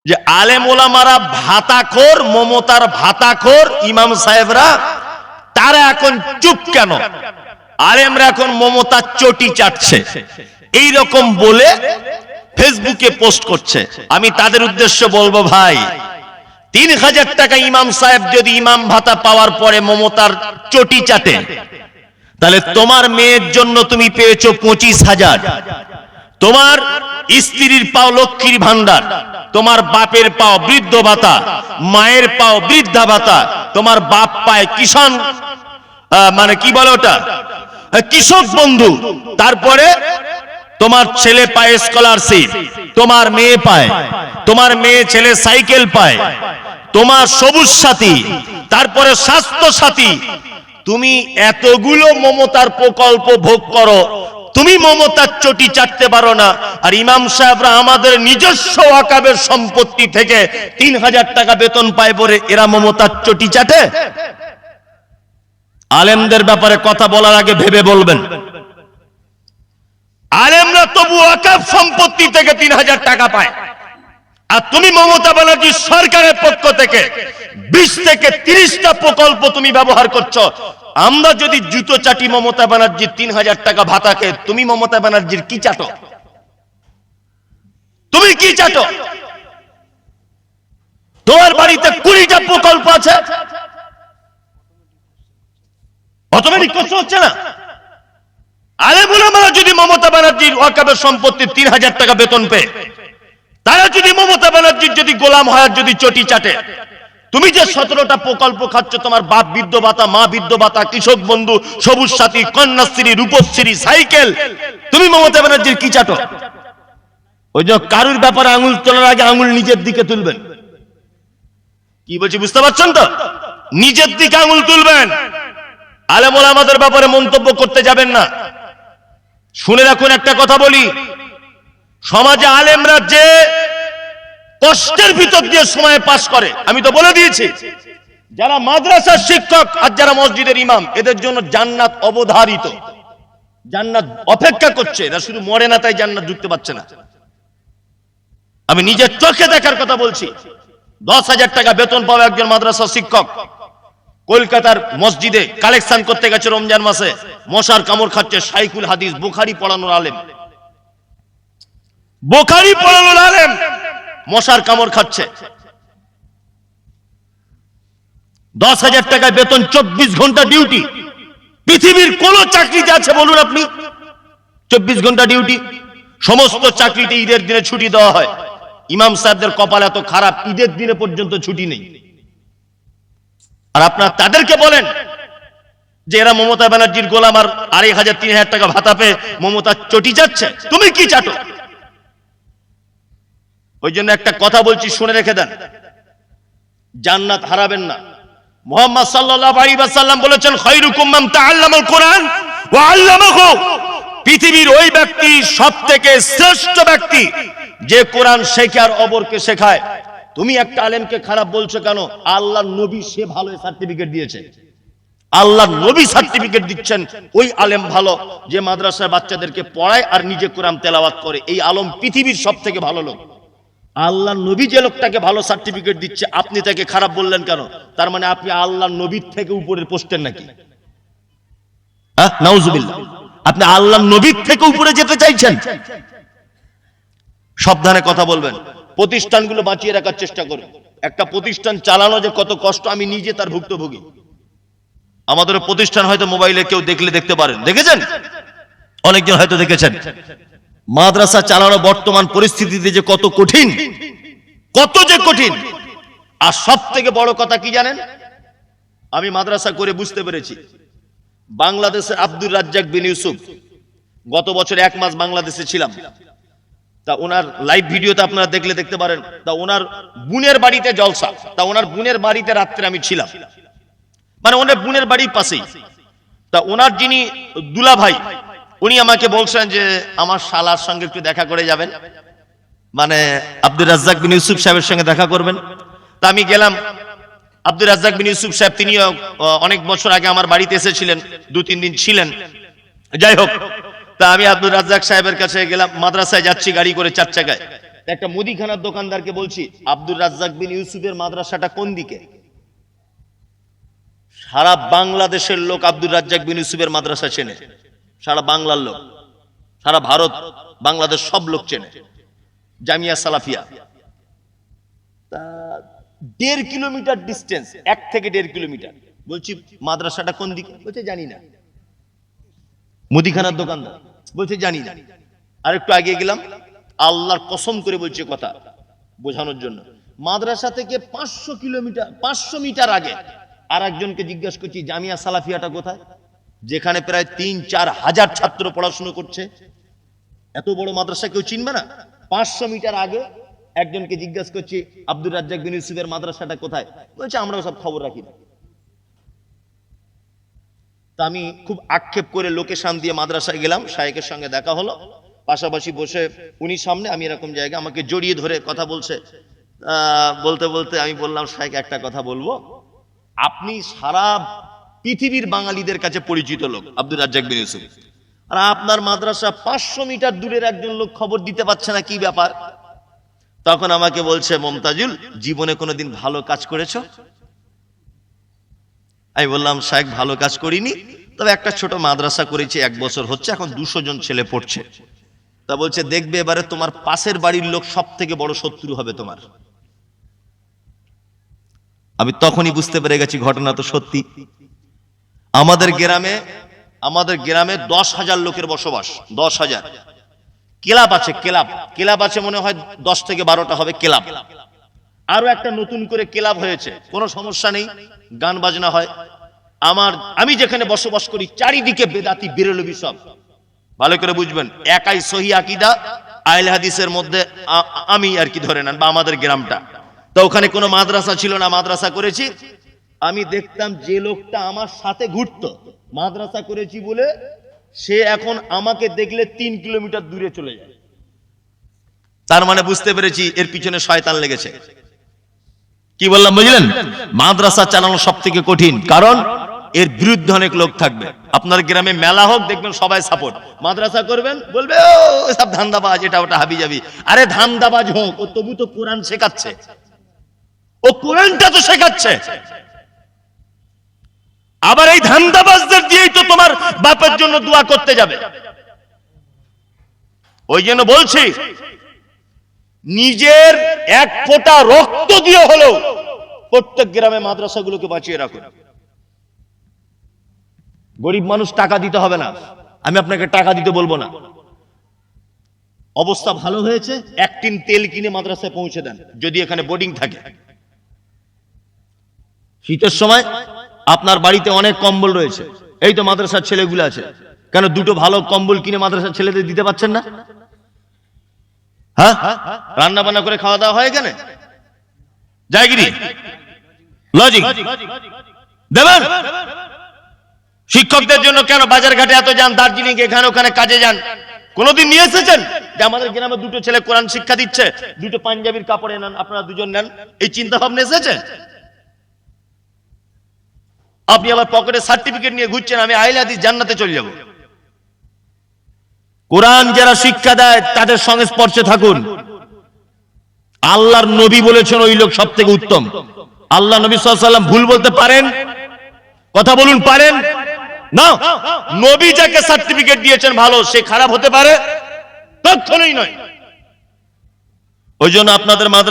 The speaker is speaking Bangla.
যে আলেম ওলামারা ভাতাখোর, মমতার ভাতাখোর ইমাম সাহেবরা, তারা এখন চুপ কেন? আলেমরা এখন মমতার চটি চাটছে এই রকম বলে ফেসবুকে পোস্ট করছে। আমি তাদের উদ্দেশ্য বলবো, ভাই ৩,০০০ টাকা ইমাম সাহেব যদি ইমাম ভাতা পাওয়ার পরে মমতার চটি চাটে, তাহলে তোমার মেয়ের জন্য তুমি পেয়েছো ২৫,০০০, তোমার স্ত্রীর পাও লক্ষ্মীর ভান্ডার, তোমার বাপের পাও বৃদ্ধ ভাতা, মায়ের পাও বৃদ্ধা ভাতা, তোমার বাপ পায় কিষাণ মানে কি বলে ওটা, কৃষক বন্ধু, তারপরে তোমার ছেলে পায় স্কলারশিপ, তোমার মেয়ে পায়, তোমার মেয়ে ছেলে সাইকেল পায়, তোমার সবুজ সাথী, তারপরে স্বাস্থ্য সাথী। তুমি এতগুলো মমতার প্রকল্প ভোগ করো, তুমি মমতার চটি চাটতে পারো না। আর ইমাম সাহেবরা আমাদের নিজস্ব ওয়াকাবের সম্পত্তি থেকে ৩,০০০ টাকা বেতন পায় বলে এরা মমতার চটি চাটে? আলেমদের ব্যাপারে কথা বলার আগে ভেবে বলবেন। আলেমরা তবু ওয়াকাব সম্পত্তি থেকে ৩,০০০ টাকা পায়, আর তুমি মমতা ব্যানার্জি সরকারের পক্ষ থেকে ২০ থেকে ৩০টা প্রকল্প তুমি ব্যবহার করছো। আমরা যদি জুতো চাটি মমতা ব্যানার্জির ৩,০০০ টাকা ভাতাকে, তুমি মমতা ব্যানার্জির কি চাটো? তুমি কি চাটো? তোমার বাড়িতে ২০টা প্রকল্প আছে, অটোমেটিক কষ্ট হচ্ছে না? আলেম ওলামারা যদি মমতা ব্যানার্জির ওয়াকাবের সম্পত্তির ৩,০০০ টাকা বেতন পেয়ে, তারা যদি মমতা ব্যানার্জির যদি গোলাম হয়, যদি চটি চাটে, তুমি যে ১৭টা প্রকল্প খাচ্ছ, তোমার বাপ বৃদ্ধ ভাতা, মা বৃদ্ধ ভাতা, কৃষক বন্ধু, সবুজ সাথী, কন্যাশ্রী, রূপশ্রী, সাইকেল, তুমি মমতা ব্যানার্জির কি চাটো? ওই যে কারুর ব্যাপারে আঙুল তোলার আগে আঙুল নিজের দিকে তুলবেন। কি বলছি বুঝতে পারছেন তো? নিজের দিকে আঙুল তুলবেন, আলেম ওলামাদের ব্যাপারে মন্তব্য করতে যাবেন না। শুনে রাখুন, একটা কথা বলি, সমাজে আলেমরা যে কষ্টের ভিতর দিয়ে সময় পাস করে, আমি তো বলে দিয়েছি, যারা মাদ্রাসার শিক্ষক আর যারা মসজিদের ইমাম, এদের জন্য জান্নাত অবধারিত, জান্নাত অপেক্ষা করছে। এরা শুধু মরে না তাই জান্নাত ঢুকতে পারছে না। আমি নিজের চোখে দেখার কথা বলছি। ১০,০০০ টাকা বেতন পাওয়া একজন মাদ্রাসার শিক্ষক কলকাতার মসজিদে কালেকশন করতে গেছে রমজান মাসে, মশার কামড় খাচ্ছে। শাইখুল হাদিস, বুখারী পড়ানোর আলেম, বুখারী পড়ানোর আলেম মশার কামড় খাচ্ছে। ১০,০০০ টাকায় বেতন, ২৪ ঘন্টা ডিউটি। পৃথিবীর কোন চাকরিতে আছে বলুন আপনি ২৪ ঘন্টা ডিউটি? সমস্ত চাকরিতে ঈদের দিনে ছুটি দেওয়া হয়। ইমাম সাহেবদের কপাল এত খারাপ, ঈদের দিনে পর্যন্ত ছুটি নেই। আর আপনারা তাদেরকে বলেন যে এরা মমতা ব্যানার্জির গোলাম, আর ২,৫০০ ৩,০০০ টাকা ভাতা পেয়ে মমতা চটি যাচ্ছে। তুমি কি চাটো? ওই জন্য একটা কথা বলছি, শুনে রেখে দেন, জান্নাত হারাবেন না। মুহাম্মদ সাল্লাল্লাহু আলাইহি ওয়াসাল্লাম বলেছেন, খায়রুকুম মান তাআল্লামাল কুরআন ওয়া আল্লামাহু। পৃথিবীর ওই ব্যক্তি সবথেকে শ্রেষ্ঠ ব্যক্তি যে কোরআন শেখে আর অপরকে শেখায়। তুমি একটা আলেমকে খারাপ বলছো কেন? আল্লাহর নবী সে ভালো সার্টিফিকেট দিয়েছে। আল্লাহর নবী সার্টিফিকেট দিচ্ছেন ওই আলেম ভালো যে মাদ্রাসার বাচ্চাদেরকে পড়ায় আর নিজে কোরআন তেলাওয়াত করে। এই আলেম পৃথিবীর সবথেকে ভালো লোক। আল্লাহর নবী যে লোকটাকে ভালো সার্টিফিকেট দিচ্ছে, আপনি তাকে খারাপ বললেন কেন? তার মানে আপনি আল্লাহর নবীর থেকে উপরের পোস্টের নাকি? হ্যাঁ, নাউজুবিল্লাহ। আপনি আল্লাহর নবীর থেকে উপরে যেতে চাইছেন? সাবধানে কথা বলবেন। প্রতিষ্ঠানগুলো বাঁচিয়ে রাখার চেষ্টা করুন। একটা প্রতিষ্ঠান চালানো যে কত কষ্ট, আমি নিজে তার ভুক্তভোগী। আমাদের প্রতিষ্ঠান হয়তো মোবাইলে কেউ দেখলে দেখতে পারেন, দেখেছেন, অনেকজন হয়তো দেখেছেন। মাদ্রাসা চালানো বর্তমান পরিস্থিতিতে যে কত কঠিন, কত যে কঠিন। আর সব থেকে বড় কথা কি জানেন? আমি মাদ্রাসা করে বুঝতে পেরেছি, বাংলাদেশের আব্দুর রাজ্জাক বিন ইউসুফ, গত বছর ১ মাস বাংলাদেশে ছিলাম। তা ওনার লাইভ ভিডিওতে আপনারা দেখলে দেখতে পারেন। তা ওনার বোনের বাড়িতে জলসা, তা ওনার বোনের বাড়িতে রাত্রে আমি ছিলাম, মানে ওনার বোনের বাড়ির পাশেই। তা ওনার যিনি দুলা ভাই, উনি আমাকে বলছেন যে আমার শালার সঙ্গে একটু দেখা করে যাবেন, মানে আব্দুর রাজ্জাক বিন ইউসুফ সাহেবের সঙ্গে দেখা করবেন। তা আমি গেলাম। আব্দুর রাজ্জাক বিন ইউসুফ সাহেব তিনিও অনেক বছর আগে আমার বাড়িতে এসেছিলেন, ২-৩ দিন ছিলেন। যাই হোক, তা আমি আব্দুর রাজ্জাক সাহেবের কাছে গেলাম। মাদ্রাসায় যাচ্ছি গাড়ি করে ৪ চাকায়। একটা মুদিখানার দোকানদারকে বলছি, আব্দুর রাজ্জাক বিন ইউসুফের মাদ্রাসাটা কোন দিকে? সারা বাংলাদেশের লোক আব্দুর রাজ্জাক বিন ইউসুফের মাদ্রাসা চেনে, সারা বাংলার লোক, সারা ভারত বাংলাদেশ সব লোক চেনে, জামিয়া সালাফিয়া। 1.5 কিলোমিটার ডিস্টেন্স, 1 থেকে 1.5 কিলোমিটার। বলছি মাদ্রাসাটা কোন দিকে? বলছে জানি না। মুদিখানার দোকানদার বলছে জানি না। আর একটু আগে গেলাম, আল্লাহর কসম করে বলছে কথা বোঝানোর জন্য, মাদ্রাসা থেকে 500 মিটার আগে আর একজনকে জিজ্ঞাসা করছি জামিয়া সালাফিয়াটা কোথায়, যেখানে প্রায় 3-4 হাজার ছাত্র পড়াশোনা করছে। এত বড় মাদ্রাসা কেউ চিনবে না? 500 মিটার আগে একজনকে জিজ্ঞাসা করছি আব্দুর রাজ্জাক বিন ইউসুফের মাদ্রাসাটা কোথায়? বলছে আমরাও সব খবর রাখি না। তা আমি খুব আক্ষেপ করে লোকেশন দিয়ে মাদ্রাসায় গেলাম, শায়েখের সঙ্গে দেখা হলো, পাশাপাশি বসে উনি সামনে, আমি এরকম জায়গা, আমাকে জড়িয়ে ধরে কথা বলছে। বলতে বলতে আমি বললাম, শায়েখ একটা কথা বলবো, আপনি সারা পৃথিবীর বাঙালিদের কাছে পরিচিত লোক আব্দুর রাজ্জাক বিন ইউসুফ, আর আপনার মাদ্রাসা 500 মিটার দূরের একজন লোক খবর দিতে পারছে না, কি ব্যাপার? তখন আমাকে বলছে, মমতাজুল, জীবনে কোনোদিন ভালো কাজ করেছো? আমি বললাম, শায়েখ ভালো কাজ করিনি, তবে একটা ছোট মাদ্রাসা করেছি, 1 বছর হচ্ছে, এখন 200 জন ছেলে পড়ছে। তা বলছে, দেখবে এবারে তোমার পাশের বাড়ির লোক সব থেকে বড় শত্রু হবে তোমার। আমি তখনই বুঝতে পেরে গেছি ঘটনা তো সত্যি। আমাদের গ্রামে 10,000 লোকের বসবাস, 10,000। ক্লাব আছে, ক্লাব আছে মনে হয় 10 থেকে 12টা হবে ক্লাব। আরো একটা নতুন করে ক্লাব হয়েছে, কোনো সমস্যা নেই, গান বাজনা হয়। আমি যেখানে বসবাস করি চারিদিকে বেদাতি বেরেলবি সব, ভালো করে বুঝবেন। একাই সহি আকীদা আহলে হাদিসের মধ্যে আমি আর কি ধরে নেন, বা আমাদের গ্রামটা। তো ওখানে কোনো মাদ্রাসা ছিল না, মাদ্রাসা করেছি। আমি দেখতাম যে লোকটা আমার সাথে ঘুরতো, মাদ্রাসা করেছি বলে সে এখন আমাকে দেখলে 3 কিলোমিটার দূরে চলে যায়। তার মানে বুঝতে পেরেছি এর পিছনে শয়তান লেগেছে। কি বললাম বুঝলেন? মাদ্রাসা চালানো সব থেকে কঠিন, কারণ এর বিরুদ্ধে অনেক লোক থাকবে। আপনার গ্রামে মেলা হোক, দেখবেন সবাই সাপোর্ট। মাদ্রাসা করবেন, বলবে ও সব ধান্দাবাজ, এটা ওটা হাবি যাবি। আরে ধান্দাবাজ হোক, ও তবু তো কোরআন শেখাচ্ছে, ও কোরআনটা তো শেখাচ্ছে। আবার এই ধান্দাবাজদের দিয়েই তো তোমার বাপের জন্য দোয়া করতে যাবে। ওই জন্য বলছি, নিজের 1 ফোঁটা রক্ত দিয়ে হলেও প্রত্যেক গ্রামে মাদ্রাসাগুলোকে বাঁচিয়ে রাখুন। গরিব মানুষ টাকা দিতে হবে না, আমি আপনাকে টাকা দিতে বলবো না। অবস্থা ভালো হয়েছে, 1 টিন তেল কিনে মাদ্রাসায় পৌঁছে দেন, যদি এখানে বোর্ডিং থাকে। শীতের সময় আপনার বাড়িতে অনেক কম্বল রয়েছে, এই তো মাদ্রাসার ছেলেগুলো আছে, কেন 2টো ভালো কম্বল কিনে মাদ্রাসার ছেলেদের দিতে পারছেন না? হ্যাঁ, রান্না বান্না করে খাওয়া দাওয়া হয় এখানে, জায়গিরি লজিক দেবেন। শিক্ষকদের জন্য কেন বাজার ঘাটে এত যান, দার্জিলিং এখানে ওখানে কাজে যান? কোনদিন নিয়ে এসেছেন যে আমাদের গ্রামে 2টো ছেলে কোরআন শিক্ষা দিচ্ছে, 2টো পাঞ্জাবির কাপড় নেন, আপনারা 2জন নেন? এই চিন্তা ভাবনা এসেছে? আপনি আবার পকেটে সার্টিফিকেট নিয়ে ঘুরছেন, আমি আহলে হাদিস জান্নাতে চলে যাব। কোরআন যারা শিক্ষা দেয় তাদের সংস্পর্শে থাকুন। আল্লাহর নবী বলেছেন ওই লোক সব থেকে উত্তম। আল্লাহ নবী সাল্লাল্লাহু আলাইহি ওয়াসাল্লাম ভুল বলতে পারেন? কথা বলুন, পারেন না? নবী যাকে সার্টিফিকেট দিয়েছেন ভালো, সে খারাপ হতে পারে? কখনোই নয়। ওই জন্য আপনাদের মাদ্রাসা